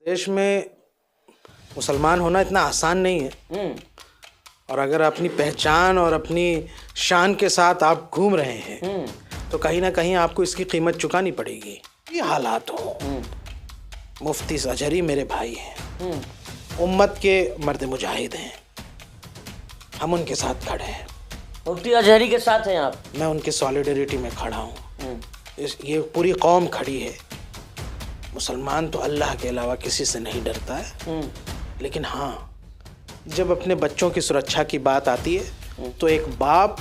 देश में मुसलमान होना इतना आसान नहीं है। और अगर अपनी पहचान और अपनी शान के साथ आप घूम रहे हैं तो कहीं ना कहीं आपको इसकी कीमत चुकानी पड़ेगी। ये हालात हो, मुफ्ती अजहरी मेरे भाई हैं, उम्मत के मर्द मुजाहिद हैं, हम उनके साथ खड़े हैं। मुफ्ती अजहरी के साथ हैं आप? मैं उनकी सॉलिडरिटी में खड़ा हूँ। ये पूरी कौम खड़ी है। मुसलमान तो अल्लाह के अलावा किसी से नहीं डरता है, लेकिन हाँ, जब अपने बच्चों की सुरक्षा की बात आती है तो एक बाप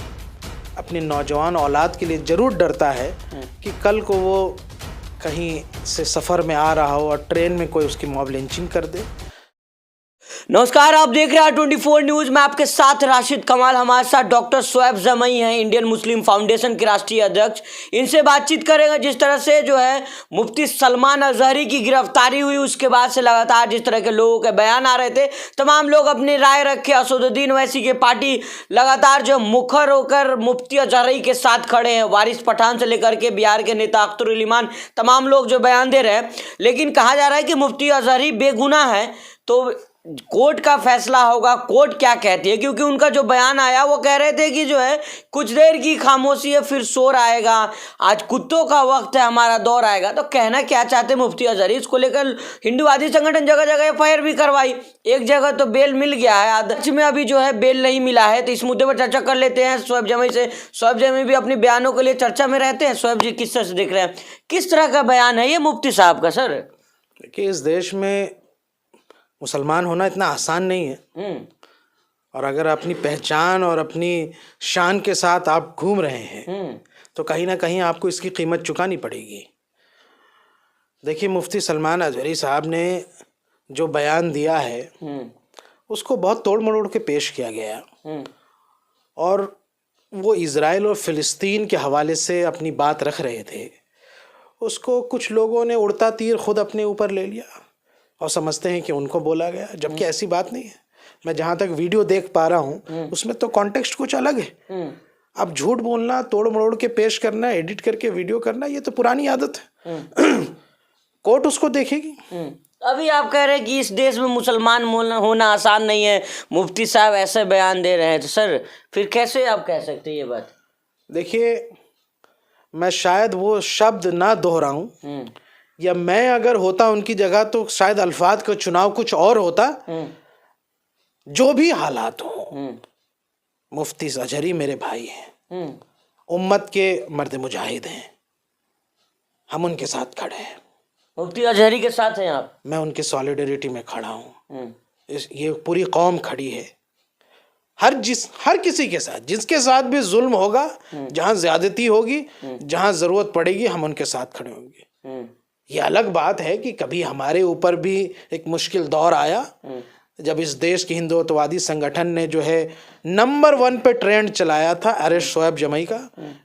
अपनी नौजवान औलाद के लिए ज़रूर डरता है कि कल को वो कहीं से सफ़र में आ रहा हो और ट्रेन में कोई उसकी मॉब लिंचिंग कर दे। नमस्कार, आप देख रहे हैं 24 न्यूज में आपके साथ राशिद कमाल। हमारे साथ डॉक्टर शोएब जमई हैं, इंडियन मुस्लिम फाउंडेशन के राष्ट्रीय अध्यक्ष। इनसे बातचीत करेंगे। जिस तरह से जो है मुफ्ती सलमान अजहरी की गिरफ्तारी हुई, उसके बाद से लगातार जिस तरह के लोगों के बयान आ रहे थे, तमाम लोग अपनी राय रखे। असदुद्दीन ओवैसी की पार्टी लगातार जो मुखर होकर मुफ्ती अजहरी के साथ खड़े हैं। वारिस पठान से लेकर के बिहार के नेता अख्तर उल, तमाम लोग जो बयान दे रहे हैं। लेकिन कहा जा रहा है कि मुफ्ती अजहरी बेगुनाह है, तो कोर्ट का फैसला होगा। कोर्ट क्या कहती है, क्योंकि उनका जो बयान आया वो कह रहे थे कि जो है कुछ देर की खामोशी है, फिर शोर आएगा, आज कुत्तों का वक्त है, हमारा दौर आएगा। तो कहना क्या चाहते मुफ्ती अजहरी, इसको लेकर हिंदुवादी संगठन जगह जगह एफआईआर भी करवाई। एक जगह तो बेल मिल गया है, अध्यक्ष में अभी जो है बेल नहीं मिला है। तो इस मुद्दे पर चर्चा कर लेते हैं शोएब जमई से। शोएब जमई भी अपने बयानों के लिए चर्चा में रहते हैं। शोएब जी, किस तरह से देख रहे हैं, किस तरह का बयान है ये मुफ्ती साहब का? सर देखिए, इस देश में मुसलमान होना इतना आसान नहीं है। और अगर अपनी पहचान और अपनी शान के साथ आप घूम रहे हैं तो कहीं ना कहीं आपको इसकी कीमत चुकानी पड़ेगी। देखिए, मुफ्ती सलमान अजहरी साहब ने जो बयान दिया है उसको बहुत तोड़ मरोड़ के पेश किया गया, और वो इज़राइल और फ़िलिस्तीन के हवाले से अपनी बात रख रहे थे। उसको कुछ लोगों ने उड़ता तीर खुद अपने ऊपर ले लिया और समझते हैं कि उनको बोला गया, जबकि ऐसी बात नहीं है। मैं जहाँ तक वीडियो देख पा रहा हूँ उसमें तो कॉन्टेक्स्ट कुछ अलग है। अब झूठ बोलना, तोड़ मरोड़ के पेश करना, एडिट करके वीडियो करना, ये तो पुरानी आदत है। कोर्ट उसको देखेगी। अभी आप कह रहे हैं कि इस देश में मुसलमान होना आसान नहीं है, मुफ्ती साहब ऐसे बयान दे रहे हैं, तो सर फिर कैसे आप कह सकते हैं ये बात? देखिए, मैं शायद वो शब्द ना दोहराऊं, या मैं अगर होता उनकी जगह तो शायद अल्फाज का चुनाव कुछ और होता। जो भी हालात हो, मुफ्ती अजहरी मेरे भाई हैं, उम्मत के मर्द मुजाहिद हैं, हम उनके साथ खड़े हैं। मुफ्ती अजहरी के साथ हैं आप? मैं उनकी सॉलिडरिटी में खड़ा हूँ। ये पूरी कौम खड़ी है। हर किसी के साथ, जिसके साथ भी जुल्म होगा, जहाँ ज्यादती होगी, जहाँ जरूरत पड़ेगी, हम उनके साथ खड़े होंगे। ये अलग बात है कि कभी हमारे ऊपर भी एक मुश्किल दौर आया जब इस देश के हिंदुत्ववादी संगठन ने जो है नंबर 1 पे ट्रेंड चलाया था अरेस्ट शोएब जमई का,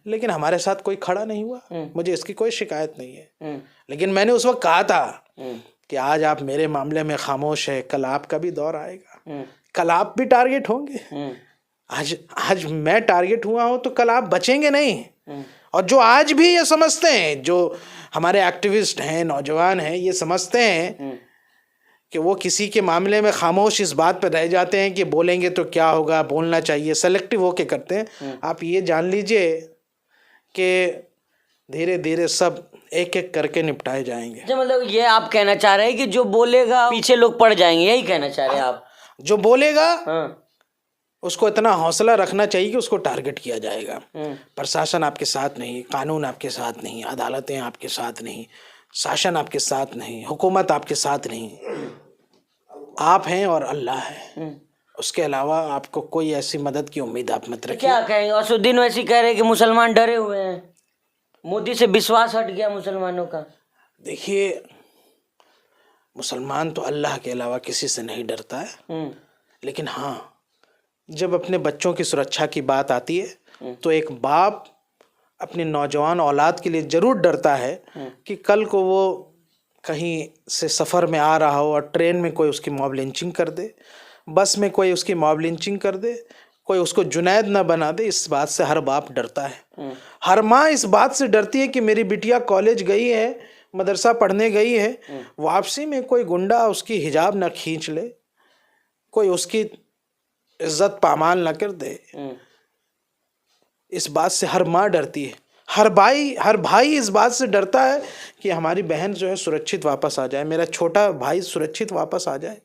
लेकिन हमारे साथ कोई खड़ा नहीं हुआ। मुझे इसकी कोई शिकायत नहीं है, लेकिन मैंने उस वक्त कहा था कि आज आप मेरे मामले में खामोश है, कल आपका भी दौर आएगा, कल आप भी टारगेट होंगे। आज मैं टारगेट हुआ हूं तो कल आप बचेंगे नहीं। और जो आज भी ये समझते हैं, जो हमारे एक्टिविस्ट हैं, नौजवान हैं, ये समझते हैं कि वो किसी के मामले में खामोश इस बात पर रह जाते हैं कि बोलेंगे तो क्या होगा, बोलना चाहिए, सेलेक्टिव होके करते हैं। आप ये जान लीजिए कि धीरे धीरे सब एक एक करके निपटाए जाएंगे। मतलब ये आप कहना चाह रहे हैं कि जो बोलेगा पीछे लोग पड़ जाएंगे, यही कहना चाह रहे हैं आप? जो बोलेगा उसको इतना हौसला रखना चाहिए कि उसको टारगेट किया जाएगा। प्रशासन आपके साथ नहीं, कानून आपके साथ नहीं, अदालतें आपके साथ नहीं, शासन आपके साथ नहीं, हुकूमत आपके साथ नहीं। आप हैं और अल्लाह है, उसके अलावा आपको कोई ऐसी मदद की उम्मीद आप मत रखिए। क्या कहेंगे? असदुद्दीन ओवैसी कह रहे हैं कि मुसलमान डरे हुए हैं, मोदी से विश्वास हट गया मुसलमानों का। देखिए, मुसलमान तो अल्लाह के अलावा किसी से नहीं डरता है, लेकिन हाँ, जब अपने बच्चों की सुरक्षा की बात आती है तो एक बाप अपनी नौजवान औलाद के लिए ज़रूर डरता है कि कल को वो कहीं से सफ़र में आ रहा हो और ट्रेन में कोई उसकी मॉब लिंचिंग कर दे, बस में कोई उसकी मॉब लिंचिंग कर दे, कोई उसको जुनैद ना बना दे। इस बात से हर बाप डरता है। हर माँ इस बात से डरती है कि मेरी बिटिया कॉलेज गई है, मदरसा पढ़ने गई है, वापसी में कोई गुंडा उसकी हिजाब ना खींच ले, कोई उसकी इज्जत पामाल ना कर दे, इस बात से हर माँ डरती है, हर भाई इस बात से डरता है कि हमारी बहन जो है सुरक्षित वापस आ जाए, मेरा छोटा भाई सुरक्षित वापस आ जाए।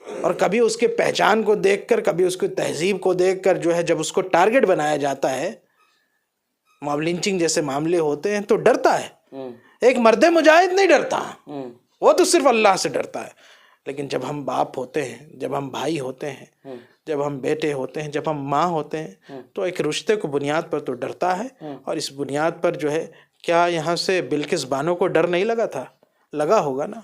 और कभी उसके पहचान को देखकर, कभी उसकी तहजीब को देखकर जो है, जब उसको टारगेट बनाया जाता है, मॉब लिंचिंग जैसे मामले होते हैं, तो डरता है। एक मर्दे मुजाहिद नहीं डरता, वो तो सिर्फ अल्लाह से डरता है। लेकिन जब हम बाप होते हैं, जब हम भाई होते हैं, जब हम बेटे होते हैं, जब हम माँ होते हैं, तो एक रिश्ते को बुनियाद पर तो डरता है। और इस बुनियाद पर जो है, क्या यहाँ से बिल्किस बानो को डर नहीं लगा था? लगा होगा ना।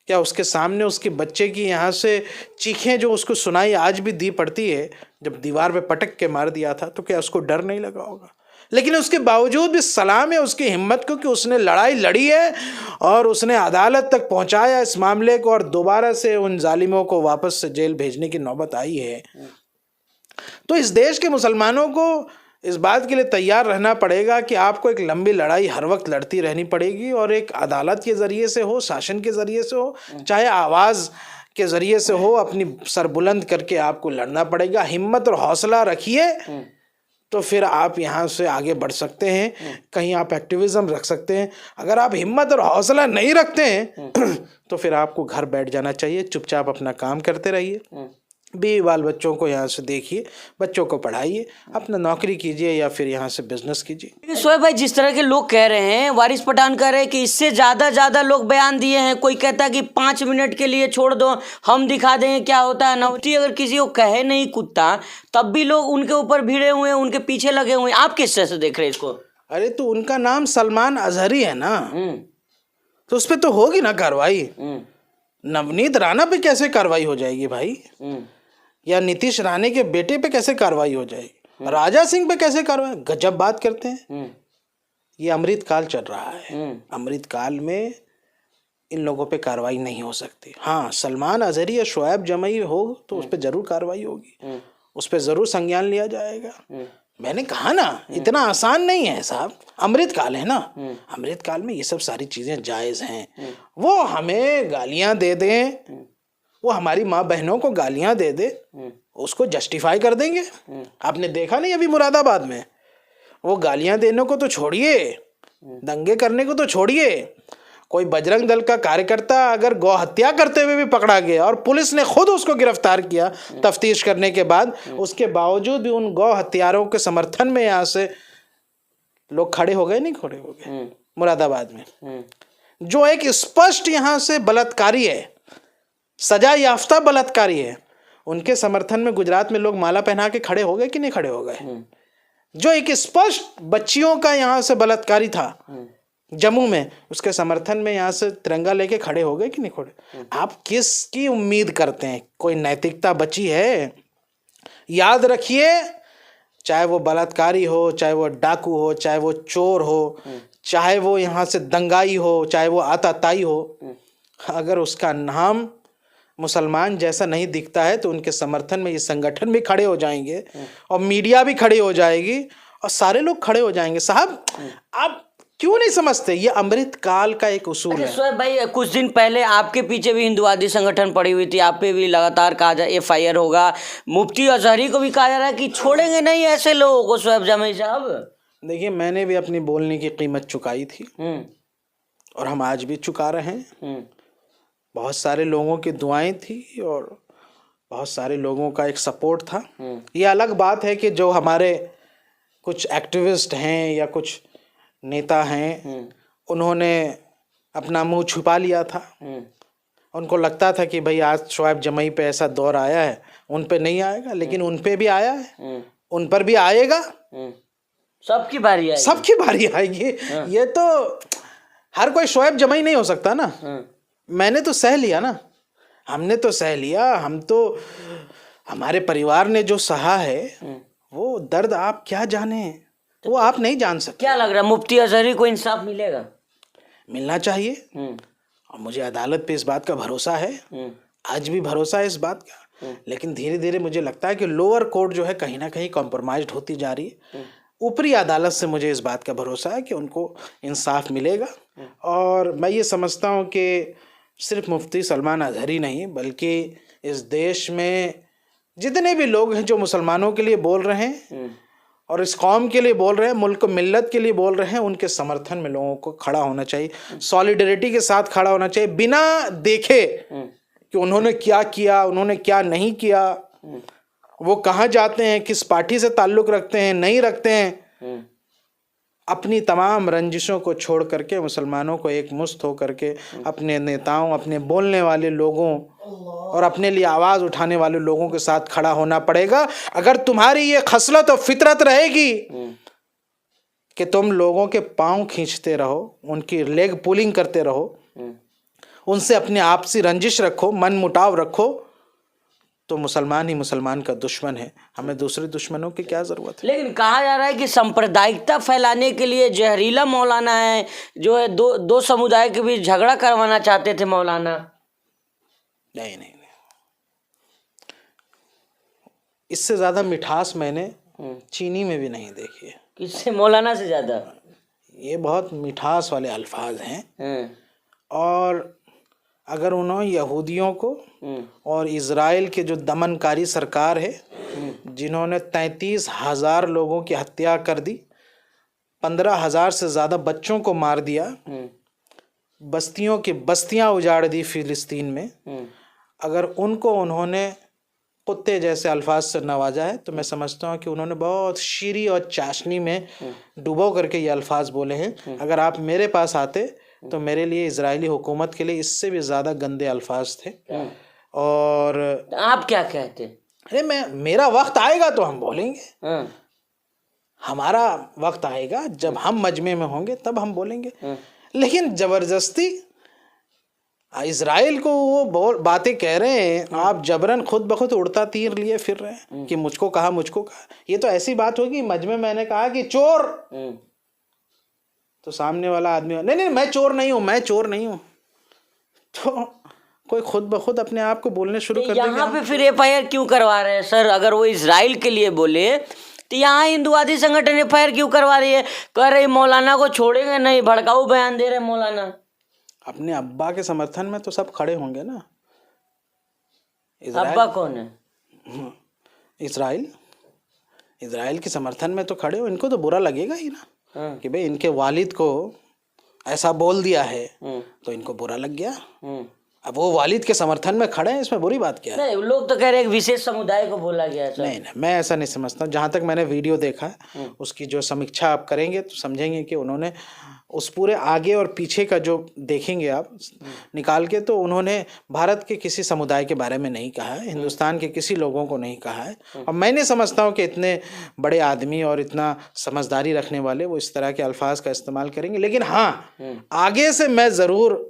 क्या उसके सामने उसके बच्चे की यहाँ से चीखें जो उसको सुनाई आज भी दी पड़ती है, जब दीवार पे पटक के मार दिया था, तो क्या उसको डर नहीं लगा होगा? लेकिन उसके बावजूद भी सलाम है उसकी हिम्मत को कि उसने लड़ाई लड़ी है और उसने अदालत तक पहुंचाया इस मामले को, और दोबारा से उन जालिमों को वापस से जेल भेजने की नौबत आई है। तो इस देश के मुसलमानों को इस बात के लिए तैयार रहना पड़ेगा कि आपको एक लंबी लड़ाई हर वक्त लड़ती रहनी पड़ेगी, और एक अदालत के ज़रिए से हो, शासन के ज़रिए से हो, चाहे आवाज़ के ज़रिए से हो, अपनी सर बुलंद करके आपको लड़ना पड़ेगा। हिम्मत और हौसला रखिए, तो फिर आप यहाँ से आगे बढ़ सकते हैं, कहीं आप एक्टिविज्म रख सकते हैं। अगर आप हिम्मत और हौसला नहीं रखते हैं तो फिर आपको घर बैठ जाना चाहिए, चुपचाप अपना काम करते रहिए, बीवी बाल बच्चों को यहाँ से देखिए, बच्चों को पढ़ाइए, अपना नौकरी कीजिए या फिर यहाँ से बिजनेस कीजिए। शोएब भाई, जिस तरह के लोग कह रहे हैं, वारिस पठान कह रहे हैं कि इससे ज़्यादा लोग बयान दिए हैं। कोई कहता है कि 5 मिनट के लिए छोड़ दो, हम दिखा देंगे क्या होता है। नौटी अगर किसी को कहे नहीं कुत्ता, तब भी लोग उनके ऊपर भिड़े हुए हैं, उनके पीछे लगे हुए हैं। आप किस तरह से देख रहे हैं इसको? अरे तो उनका नाम सलमान अजहरी है ना, तो उस पर तो होगी ना कार्रवाई। नवनीत राणा पे कैसे कार्रवाई हो जाएगी भाई? या नीतीश राणे के बेटे पे कैसे कार्रवाई हो जाएगी? राजा सिंह पे कैसे कार्रवाई? गजब बात करते हैं। ये अमृत काल चल रहा है, अमृत काल में इन लोगों पे कार्रवाई नहीं हो सकती। हाँ, सलमान अजहरी या शोएब जमई हो तो उस पर जरूर कार्रवाई होगी, उस पर जरूर संज्ञान लिया जाएगा। मैंने कहा ना, इतना आसान नहीं है साहब। अमृत काल है ना, अमृत काल में ये सब सारी चीजें जायज हैं। वो हमें गालियां दे दें, वो हमारी माँ बहनों को गालियां दे दे, उसको जस्टिफाई कर देंगे। आपने देखा नहीं अभी मुरादाबाद में, वो गालियां देने को तो छोड़िए, दंगे करने को तो छोड़िए, कोई बजरंग दल का कार्यकर्ता अगर गौ हत्या करते हुए भी पकड़ा गया और पुलिस ने खुद उसको गिरफ्तार किया तफ्तीश करने के बाद, उसके बावजूद भी उन गौ हत्यारों के समर्थन में यहाँ से लोग खड़े हो गए, नहीं खड़े हो गए मुरादाबाद में। जो एक स्पष्ट यहाँ से बलात्कारी है, सजा याफ्ता बलात्कारी है, उनके समर्थन में गुजरात में लोग माला पहना के खड़े हो गए कि नहीं खड़े हो गए? जो एक स्पष्ट बच्चियों का यहाँ से बलात्कारी था जम्मू में, उसके समर्थन में यहाँ से तिरंगा लेके खड़े हो गए कि नहीं खड़े? आप किसकी उम्मीद करते हैं? कोई नैतिकता बची है? याद रखिए, चाहे वो बलात्कारी हो, चाहे वो डाकू हो, चाहे वो चोर हो, चाहे वो यहाँ से दंगाई हो, चाहे वो आताताई हो, अगर उसका नाम मुसलमान जैसा नहीं दिखता है तो उनके समर्थन में ये संगठन भी खड़े हो जाएंगे और मीडिया भी खड़ी हो जाएगी और सारे लोग खड़े हो जाएंगे। साहब, आप क्यों नहीं समझते? ये अमृत काल का एक उसूल है। शोएब भाई, कुछ दिन पहले आपके पीछे भी हिंदुवादी संगठन पड़ी हुई थी, आप पे भी लगातार कहा जा FIR होगा। मुफ्ती अजहरी को भी कहा जा रहा है कि छोड़ेंगे नहीं ऐसे लोगों को। शोएब जमई साहब, देखिए, मैंने भी अपनी बोलने की कीमत चुकाई थी और हम आज भी चुका रहे हैं। बहुत सारे लोगों की दुआएं थी और बहुत सारे लोगों का एक सपोर्ट था। ये अलग बात है कि जो हमारे कुछ एक्टिविस्ट हैं या कुछ नेता हैं, उन्होंने अपना मुंह छुपा लिया था। उनको लगता था कि भाई आज शोएब जमई पे ऐसा दौर आया है, उन पे नहीं आएगा, लेकिन उन पे भी आया है, उन पर भी आएगा। सबकी बारी आएगी, सबकी बारी आएगी। ये तो हर कोई शोएब जमई नहीं हो सकता ना। मैंने तो सह लिया ना, हमने तो सह लिया। हम तो, हमारे परिवार ने जो सहा है वो दर्द आप क्या जाने, वो आप नहीं जान सकते। क्या लग रहा है, मुफ्ती अजहरी को इंसाफ मिलेगा? मिलना चाहिए और मुझे अदालत पे इस बात का भरोसा है, आज भी भरोसा है इस बात का। लेकिन धीरे धीरे मुझे लगता है कि लोअर कोर्ट जो है कहीं ना कहीं कॉम्प्रोमाइज्ड होती जा रही है। ऊपरी अदालत से मुझे इस बात का भरोसा है कि उनको इंसाफ मिलेगा। और मैं ये समझता हूँ कि सिर्फ मुफ्ती सलमान अजहरी नहीं, बल्कि इस देश में जितने भी लोग हैं जो मुसलमानों के लिए बोल रहे हैं और इस कौम के लिए बोल रहे हैं, मुल्क मिल्लत के लिए बोल रहे हैं, उनके समर्थन में लोगों को खड़ा होना चाहिए, सॉलिडरिटी के साथ खड़ा होना चाहिए, बिना देखे कि उन्होंने क्या किया, उन्होंने क्या नहीं किया, वो कहाँ जाते हैं, किस पार्टी से ताल्लुक़ रखते हैं, नहीं रखते हैं। अपनी तमाम रंजिशों को छोड़ करके मुसलमानों को एक मुश्त हो करके अपने नेताओं, अपने बोलने वाले लोगों और अपने लिए आवाज़ उठाने वाले लोगों के साथ खड़ा होना पड़ेगा। अगर तुम्हारी ये खसलत और फितरत रहेगी कि तुम लोगों के पाँव खींचते रहो, उनकी लेग पुलिंग करते रहो, उनसे अपने आपसी रंजिश रखो, मन मुटाव रखो, तो मुसलमान ही मुसलमान का दुश्मन है। हमें दूसरे दुश्मनों की क्या ज़रूरत है। लेकिन कहा जा रहा है कि सांप्रदायिकता फैलाने के लिए जहरीला मौलाना है, जो है दो समुदाय के बीच झगड़ा करवाना चाहते थे मौलाना। नहीं, इससे ज़्यादा मिठास मैंने चीनी में भी नहीं देखी है। किससे? मौलाना से ज़्यादा? ये बहुत मिठास वाले अल्फाज हैं। और अगर उन्होंने यहूदियों को और इज़राइल के जो दमनकारी सरकार है, जिन्होंने 33,000 लोगों की हत्या कर दी, 15,000 से ज़्यादा बच्चों को मार दिया, बस्तियों की बस्तियां उजाड़ दी फ़िलिस्तीन में, अगर उनको उन्होंने कुत्ते जैसे अल्फाज से नवाजा है, तो मैं समझता हूँ कि उन्होंने बहुत शीरी और चाशनी में डुबो करके ये अल्फाज बोले हैं। अगर आप मेरे पास आते तो मेरे लिए इजरायली हुकूमत के लिए इससे भी ज़्यादा गंदे अल्फाज थे। और आप क्या कहते? अरे मेरा वक्त आएगा तो हम बोलेंगे। हमारा वक्त आएगा जब हम मजमे में होंगे तब हम बोलेंगे। लेकिन ज़बरदस्ती इजराइल को वो बातें कह रहे हैं, आप जबरन खुद ब खुद उड़ता तीर लिए फिर रहे हैं कि मुझको कहा। ये तो ऐसी बात होगी, मजमे मैंने कहा कि चोर, तो सामने वाला आदमी नहीं मैं चोर नहीं हूँ, तो कोई खुद ब खुद अपने आप को बोलने शुरू कर देगा। यहाँ पे फिर FIR क्यों करवा रहे हैं सर? अगर वो इजराइल के लिए बोले तो यहाँ हिंदुवादी संगठन FIR क्यों करवा रही है? कह रही मौलाना को छोड़ेंगे नहीं, भड़काऊ बयान दे रहे मौलाना। अपने अब्बा के समर्थन में तो सब खड़े होंगे ना। अब्बा कौन है? इजराइल के समर्थन में तो खड़े हो। इनको तो बुरा लगेगा ही ना कि भाई इनके वालिद को ऐसा बोल दिया है, तो इनको बुरा लग गया। अब वो वालिद के समर्थन में खड़े हैं, इसमें बुरी बात क्या है? नहीं, लोग तो कह रहे हैं एक विशेष समुदाय को बोला गया है। नहीं, मैं ऐसा नहीं समझता। जहाँ तक मैंने वीडियो देखा है, उसकी जो समीक्षा आप करेंगे तो समझेंगे कि उन्होंने उस पूरे आगे और पीछे का जो देखेंगे आप निकाल के, तो उन्होंने भारत के किसी समुदाय के बारे में नहीं कहा है, हिंदुस्तान के किसी लोगों को नहीं कहा है। और मैं नहीं समझता हूँ कि इतने बड़े आदमी और इतना समझदारी रखने वाले वो इस तरह के अल्फाज का इस्तेमाल करेंगे। लेकिन हाँ, आगे से मैं ज़रूर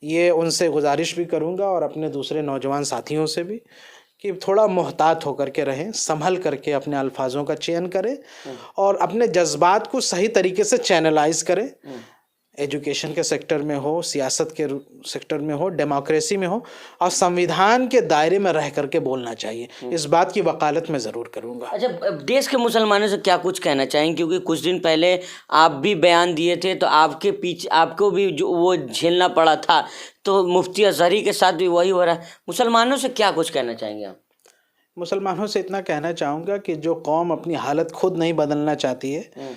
ये उनसे गुजारिश भी करूँगा और अपने दूसरे नौजवान साथियों से भी कि थोड़ा मोहतात होकर के रहें, संभल करके अपने अल्फाजों का चयन करें और अपने जज्बात को सही तरीके से चैनलाइज करें। एजुकेशन के सेक्टर में हो, सियासत के सेक्टर में हो, डेमोक्रेसी में हो, और संविधान के दायरे में रह करके बोलना चाहिए। इस बात की वकालत मैं ज़रूर करूँगा। अच्छा, देश के मुसलमानों से क्या कुछ कहना चाहेंगे? क्योंकि कुछ दिन पहले आप भी बयान दिए थे, तो आपके पीछे आपको भी जो वो झेलना पड़ा था, तो मुफ्ती अजहरी के साथ भी वही हो रहा है। मुसलमानों से क्या कुछ कहना चाहेंगे आप? मुसलमानों से इतना कहना चाहूँगा कि जो कौम अपनी हालत खुद नहीं बदलना चाहती है,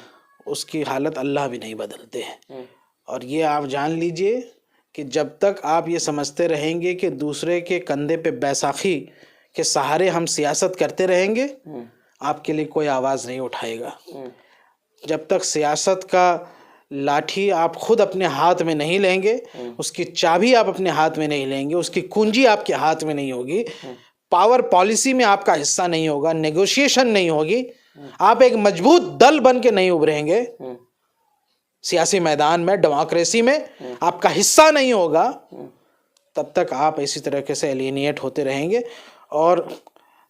उसकी हालत अल्लाह भी नहीं बदलते हैं। और ये आप जान लीजिए कि जब तक आप ये समझते रहेंगे कि दूसरे के कंधे पे बैसाखी के सहारे हम सियासत करते रहेंगे, आपके लिए कोई आवाज़ नहीं उठाएगा। जब तक सियासत का लाठी आप खुद अपने हाथ में नहीं लेंगे, उसकी चाबी आप अपने हाथ में नहीं लेंगे, उसकी कुंजी आपके हाथ में नहीं होगी, पावर पॉलिसी में आपका हिस्सा नहीं होगा, नेगोशिएशन नहीं होगी, आप एक मजबूत दल बन के नहीं उभरेंगे, सियासी मैदान में, डेमोक्रेसी में आपका हिस्सा नहीं होगा, तब तक आप इसी तरीके से एलिनिएट होते रहेंगे। और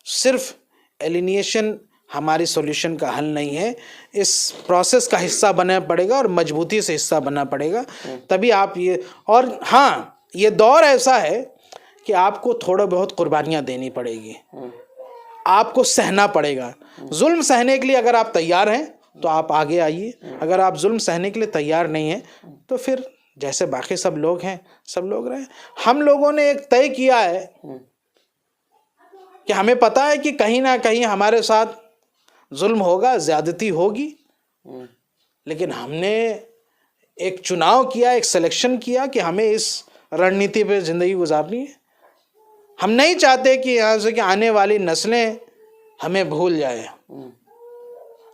सिर्फ एलिनिएशन हमारी सॉल्यूशन का हल नहीं है, इस प्रोसेस का हिस्सा बनना पड़ेगा और मजबूती से हिस्सा बनना पड़ेगा, तभी आप ये। और हाँ, ये दौर ऐसा है कि आपको थोड़ा बहुत कुर्बानियाँ देनी पड़ेगी, आपको सहना पड़ेगा। जुल्म सहने के लिए अगर आप तैयार हैं तो आप आगे आइए। अगर आप जुल्म सहने के लिए तैयार नहीं हैं तो फिर जैसे बाकी सब लोग हैं सब लोग रहे। हम लोगों ने एक तय किया है कि हमें पता है कि कहीं ना कहीं हमारे साथ जुल्म होगा, ज्यादती होगी, लेकिन हमने एक चुनाव किया, एक सिलेक्शन किया कि हमें इस रणनीति पे ज़िंदगी गुजारनी है। हम नहीं चाहते कि यहाँ से कि आने वाली नस्लें हमें भूल जाए,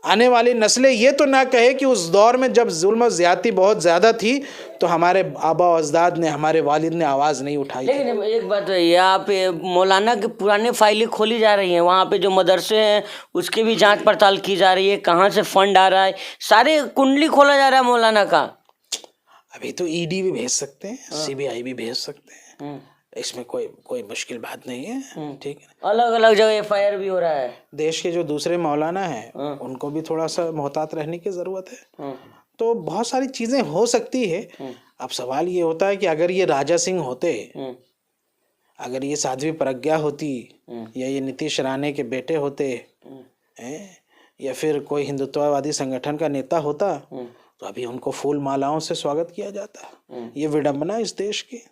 आने वाली नस्लें ये तो ना कहे कि उस दौर में जब जुल्म और ज़्यादती बहुत ज़्यादा थी तो हमारे आबा और अजदाद ने, हमारे वालिद ने आवाज़ नहीं उठाई। लेकिन एक बात है, यहाँ पे मौलाना की पुरानी फाइलें खोली जा रही हैं, वहाँ पे जो मदरसे हैं उसकी भी जांच पड़ताल की जा रही है, कहाँ से फंड आ रहा है, सारे कुंडली खोला जा रहा है मौलाना का। अभी तो ईडी भी भेज सकते हैं, सीबीआई भी भेज सकते हैं, इसमें कोई मुश्किल बात नहीं है। ठीक है, अलग अलग जगह एफआईआर भी हो रहा है। देश के जो दूसरे मौलाना हैं उनको भी थोड़ा सा मोहतात रहने की ज़रूरत है। तो बहुत सारी चीज़ें हो सकती है। अब सवाल ये होता है कि अगर ये राजा सिंह होते, अगर ये साध्वी प्रज्ञा होती, या ये नीतीश राणे के बेटे होते, या फिर कोई हिंदुत्ववादी संगठन का नेता होता, तो अभी उनको फूल मालाओं से स्वागत किया जाता। ये विडंबना इस देश की,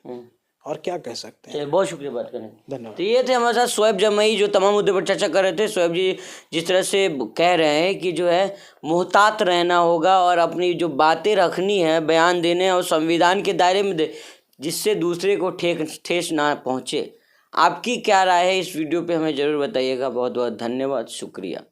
और क्या कह सकते हैं। बहुत शुक्रिया बात करने। धन्यवाद। तो ये थे हमारे साथ शोएब जमई, जो तमाम मुद्दे पर चर्चा कर रहे थे। शोएब जी जिस तरह से कह रहे हैं कि जो है मुहतात रहना होगा और अपनी जो बातें रखनी है, बयान देने और संविधान के दायरे में दे, जिससे दूसरे को ठेस ना पहुँचे। आपकी क्या राय है इस वीडियो पे हमें ज़रूर बताइएगा। बहुत बहुत धन्यवाद, शुक्रिया।